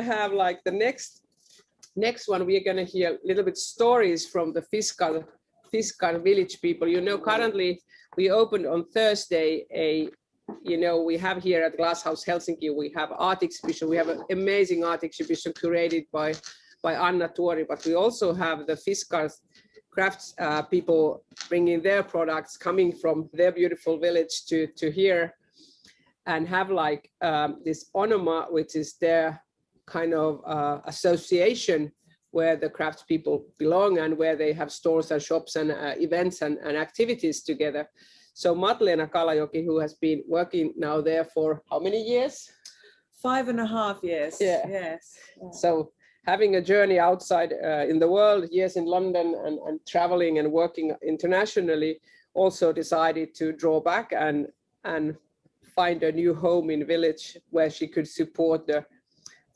have like the next one, we're going to hear a little bit stories from the Fiskars Village people. You know, currently we opened on Thursday we have here at Glasshouse Helsinki, we have art exhibition. We have an amazing art exhibition curated by Anna Tuori, but we also have the Fiskars crafts people bringing their products coming from their beautiful village to here, and have like this ONOMA, which is their kind of association where the craftspeople belong and where they have stores and shops and events and activities together. So Matleena Kalajoki, who has been working now there for how many years? 5.5 years. Yeah. Yes. Yeah. So having a journey outside in the world, years in London and traveling and working internationally, also decided to draw back and find a new home in village where she could support the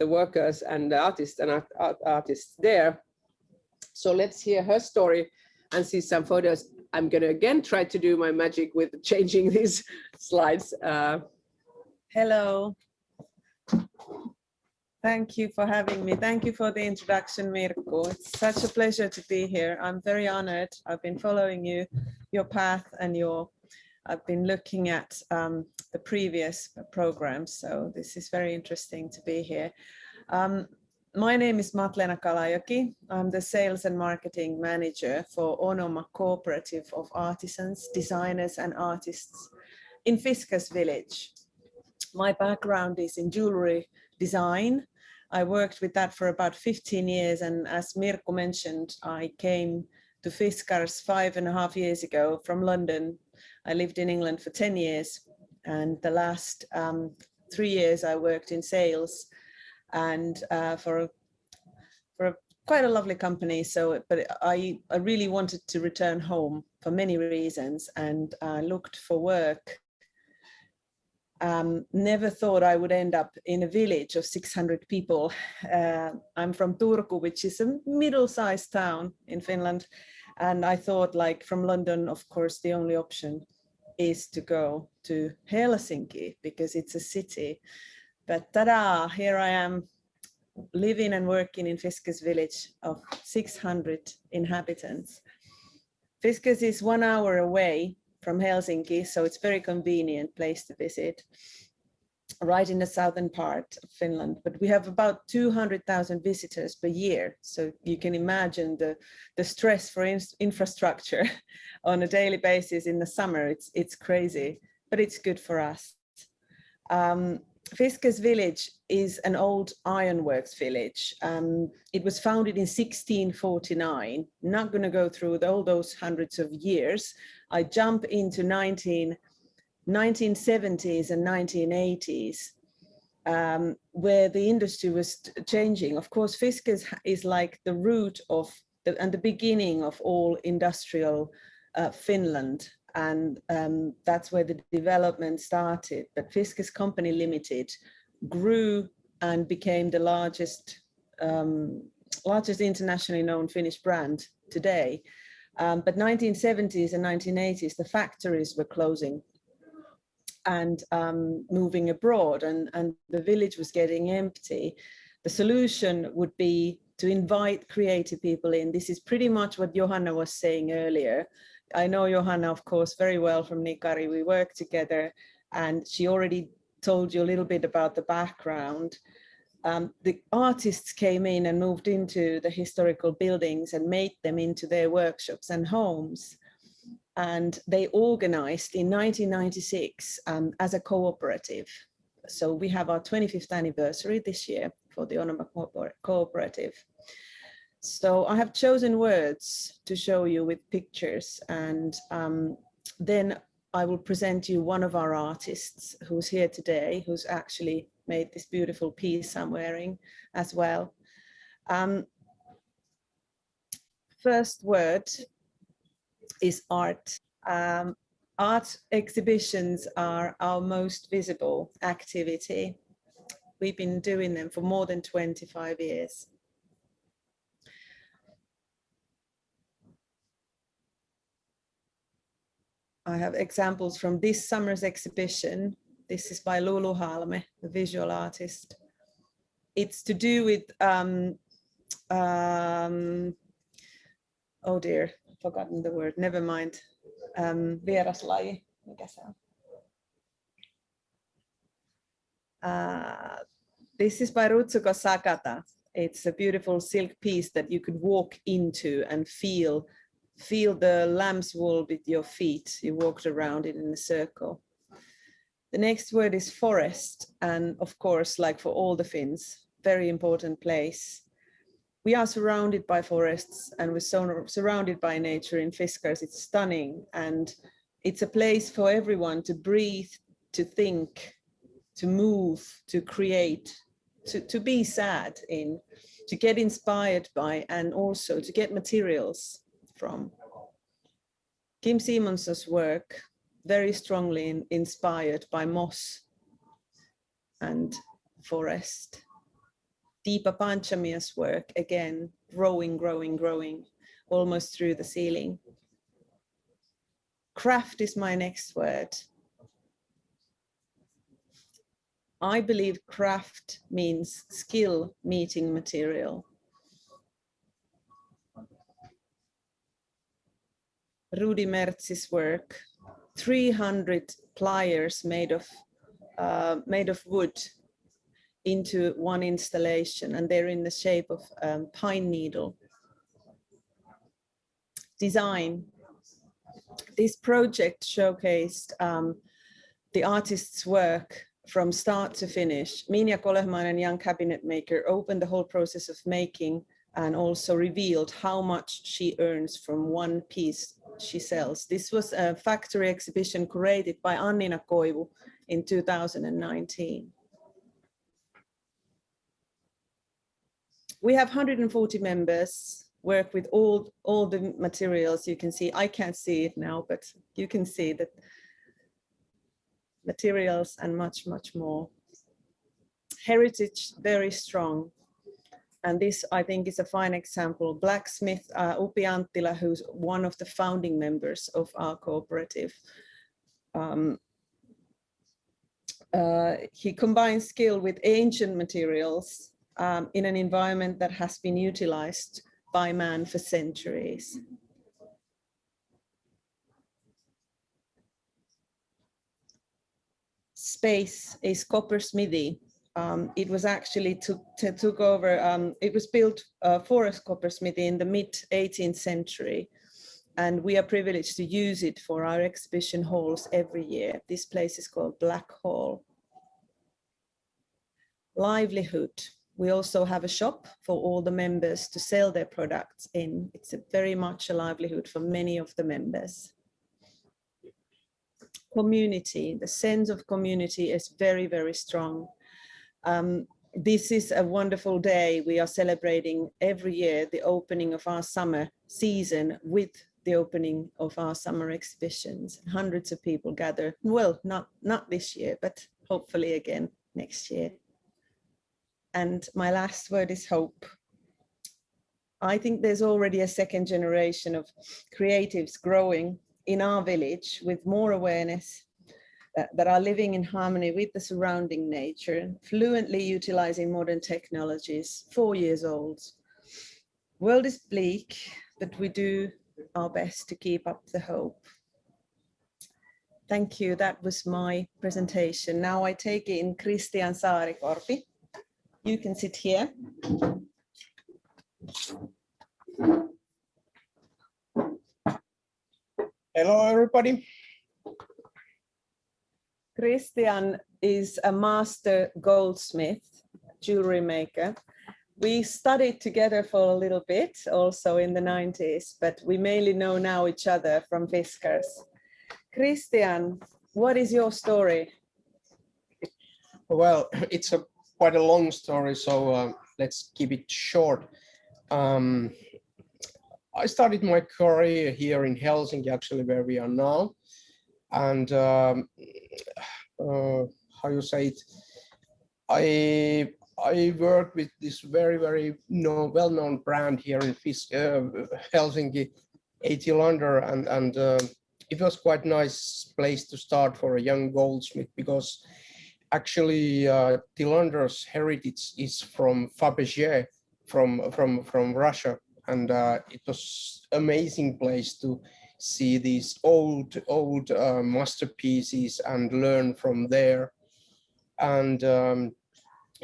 workers and the artists there. So let's hear her story and see some photos. I'm going to again try to do my magic with changing these slides. Hello. Thank you for having me. Thank you for the introduction, Mirko. It's such a pleasure to be here. I'm very honored. I've been following your path, and I've been looking at the previous programs, so this is very interesting to be here. My name is Matleena Kalajoki. I'm the Sales and Marketing Manager for ONOMA Cooperative of Artisans, Designers and Artists in Fiskars Village. My background is in jewelry design. I worked with that for about 15 years, and as Mirko mentioned, I came to Fiskars 5.5 years ago from London. I lived in England for 10 years, and the last 3 years I worked in sales and for quite a lovely company. But I really wanted to return home for many reasons, and looked for work. Never thought I would end up in a village of 600 people. I'm from Turku, which is a middle-sized town in Finland. And I thought, like, from London, of course, the only option is to go to Helsinki because it's a city. But ta-da, here I am living and working in Fiskars Village of 600 inhabitants. Fiskars is 1 hour away from Helsinki, so it's a very convenient place to visit, right in the southern part of Finland. But we have about 200,000 visitors per year, so you can imagine the stress for infrastructure on a daily basis in the summer. It's crazy, but it's good for us. Fiskars Village is an old ironworks village. It was founded in 1649. Not going to go through all those hundreds of years. I jump into 1970s and 1980s, where the industry was changing. Of course, Fiskars is like the root of and the beginning of all industrial Finland. And that's where the development started. But Fiskars Company Limited grew and became the largest internationally known Finnish brand today. But 1970s and 1980s, the factories were closing and moving abroad, and the village was getting empty. The solution would be to invite creative people in. This is pretty much what Johanna was saying earlier. I know Johanna, of course, very well from Nikari. We work together, and she already told you a little bit about the background. The artists came in and moved into the historical buildings and made them into their workshops and homes. And they organized in 1996 as a cooperative. So we have our 25th anniversary this year for the ONOMA Cooperative. So I have chosen words to show you with pictures, and then I will present you one of our artists who's here today, who's actually made this beautiful piece I'm wearing as well. First word is art. Art exhibitions are our most visible activity. We've been doing them for more than 25 years. I have examples from this summer's exhibition. This is by Lulu Halme, the visual artist. it's to do with, oh dear, I've forgotten the word, never mind. Vieraslaji, mikä se on? This is by Rutsuko Sakata. It's a beautiful silk piece that you could walk into and feel the lamb's wool with your feet. You walked around it in a circle. The next word is forest, and of course, like for all the Finns, very important place. We are surrounded by forests and we're surrounded by nature in Fiskars. It's stunning, and it's a place for everyone to breathe, to think, to move, to create, to be sad in, to get inspired by, and also to get materials from. Kim Simonson's work, very strongly inspired by moss and forest. Deepa Panchamia's work, again, growing, almost through the ceiling. Craft is my next word. I believe craft means skill meeting material. Rudi Mertz's work, 300 pliers made of wood into one installation, and they're in the shape of pine needle. Design. This project showcased the artist's work from start to finish. Minja Kolehmainen, young cabinet maker, opened the whole process of making and also revealed how much she earns from one piece she sells. This was a factory exhibition curated by Annina Koivu in 2019. We have 140 members, work with all the materials you can see. I can't see it now, but you can see that materials and much, much more. Heritage, very strong. And this, I think, is a fine example. Blacksmith Upi Anttila, who's one of the founding members of our cooperative. He combines skill with ancient materials in an environment that has been utilized by man for centuries. Space is coppersmithy. It was actually took over, it was built for a coppersmithy in the mid-18th century. And we are privileged to use it for our exhibition halls every year. This place is called Black Hall. Livelihood. We also have a shop for all the members to sell their products in. It's very much a livelihood for many of the members. Community. The sense of community is very, very strong. This is a wonderful day. We are celebrating every year the opening of our summer season with the opening of our summer exhibitions. Hundreds of people gather. Well, not this year, but hopefully again next year. And my last word is hope. I think there's already a second generation of creatives growing in our village with more awareness that are living in harmony with the surrounding nature, fluently utilizing modern technologies, 4 years old. World is bleak, but we do our best to keep up the hope. Thank you. That was my presentation. Now I take in Christian Saarikorpi. You can sit here. Hello, everybody. Christian is a master goldsmith, jewelry maker. We studied together for a little bit, also in the 90s, but we mainly know now each other from Fiskars. Christian, what is your story? Well, it's quite a long story, so let's keep it short. I started my career here in Helsinki, actually, where we are now. And how you say it, I work with this very, very well-known brand here in Helsinki, A.T. Lander, and it was quite nice place to start for a young goldsmith, because actually Tilander's heritage is from Fabergé, from Russia, and it was amazing place to see these old masterpieces and learn from there. And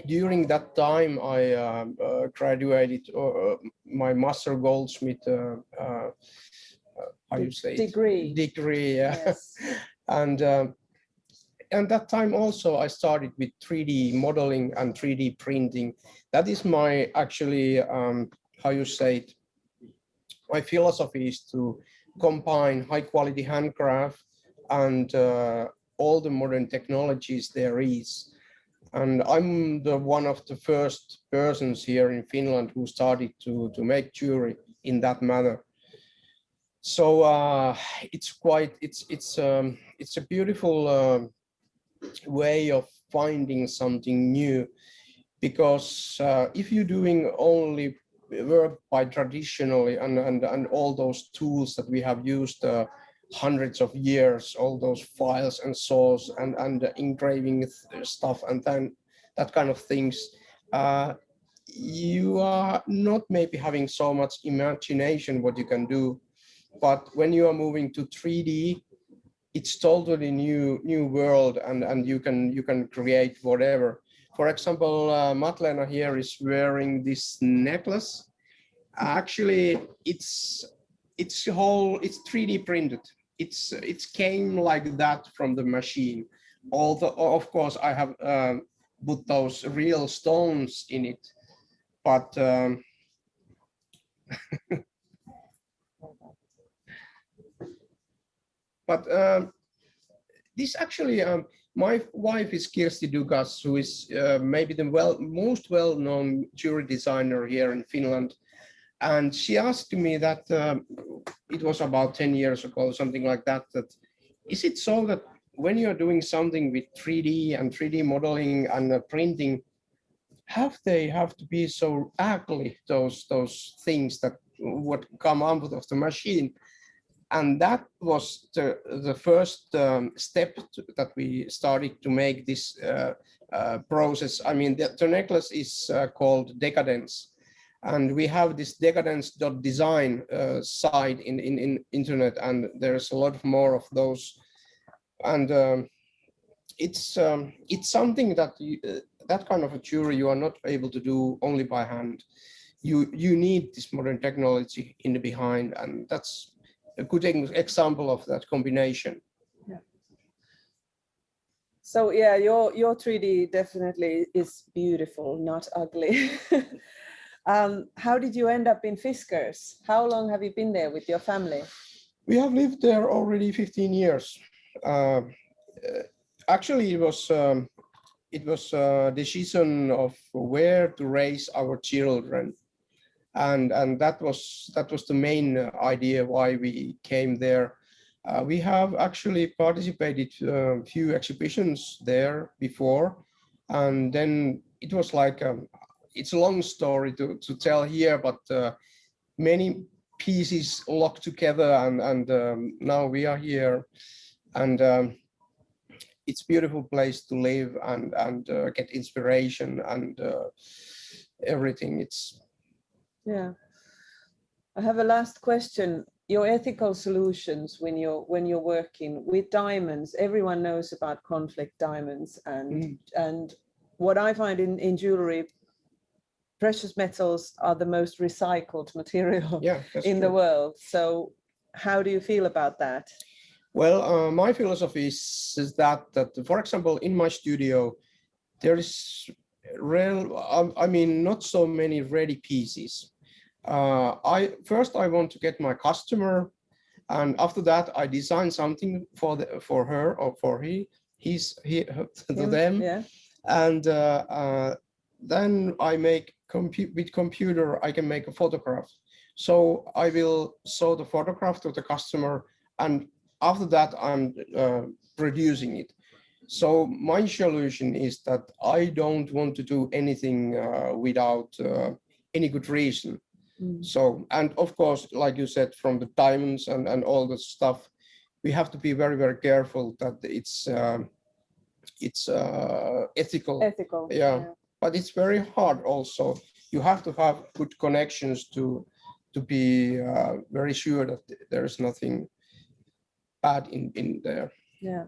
during that time, I graduated my master goldsmith. How you say degree? Degree, yeah. Yes. And that time also I started with 3D modeling and 3D printing. That is my actually how you say it. My philosophy is to combine high quality handcraft and all the modern technologies there is. And I'm one of the first persons here in Finland who started to make jewelry in that manner. So it's a beautiful way of finding something new, because if you're doing only work by traditionally and all those tools that we have used hundreds of years, all those files and saws and engraving stuff and then that kind of things, you are not maybe having so much imagination what you can do. But when you are moving to 3D, it's totally new world, and you can create whatever. For example, Matleena here is wearing this necklace. Actually, it's 3D printed. It came like that from the machine. Although, of course, I have put those real stones in it, but but this actually, my wife is Kirsti Dugas, who is maybe the most well-known jewelry designer here in Finland. And she asked me that it was about 10 years ago, something like that, that is it so that when you're doing something with 3D and 3D modeling and printing, they have to be so ugly, those things that would come out of the machine? And that was the first step that we started to make this process. I mean, the necklace is called Decadence. And we have this decadence.design site in internet, and there's a lot more of those. And it's something that that kind of a jewelry you are not able to do only by hand. You need this modern technology in the behind, and that's a good example of that combination. Yeah. So yeah, your 3D definitely is beautiful, not ugly. How did you end up in Fiskars? How long have you been there with your family? We have lived there already 15 years. Actually, it was a decision of where to raise our children, and that was the main idea why we came there. We have actually participated a few exhibitions there before, and then it was like it's a long story to tell here, but many pieces locked together, and now we are here, and it's a beautiful place to live and get inspiration and everything. It's I have a last question. Your ethical solutions when you're working with diamonds, everyone knows about conflict diamonds, and what I find in jewelry, precious metals are the most recycled material in the world. So how do you feel about that? Well, my philosophy is that for example, in my studio, there is I mean, not so many ready pieces. First I want to get my customer, and after that I design something for her or for them, yeah. And then I make with computer, I can make a photograph. So I will show the photograph to the customer, and after that I'm producing it. So my solution is that I don't want to do anything without any good reason. So, and of course, like you said, from the diamonds and all the stuff, we have to be very, very careful that it's ethical. Ethical. Yeah. But it's very hard also. You have to have good connections to be very sure that there is nothing bad in there. Yeah.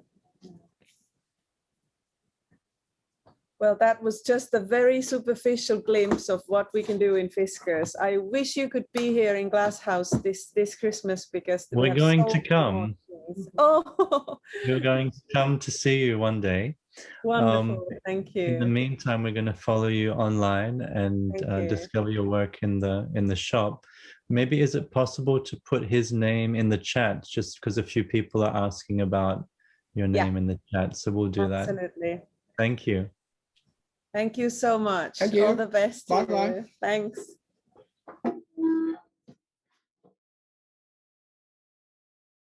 Well, that was just a very superficial glimpse of what we can do in Fiskars. I wish you could be here in Glasshouse this Christmas, because we're going to come. Oh, We're going to come to see you one day. wonderful. Thank you. In the meantime, we're going to follow you online and Thank you. discover your work in the shop. Maybe is it possible to put his name in the chat, just because a few people are asking about your name in the chat, so we'll do that. Absolutely. Thank you. Thank you so much. Thank you. All the best. Bye-bye. Thanks.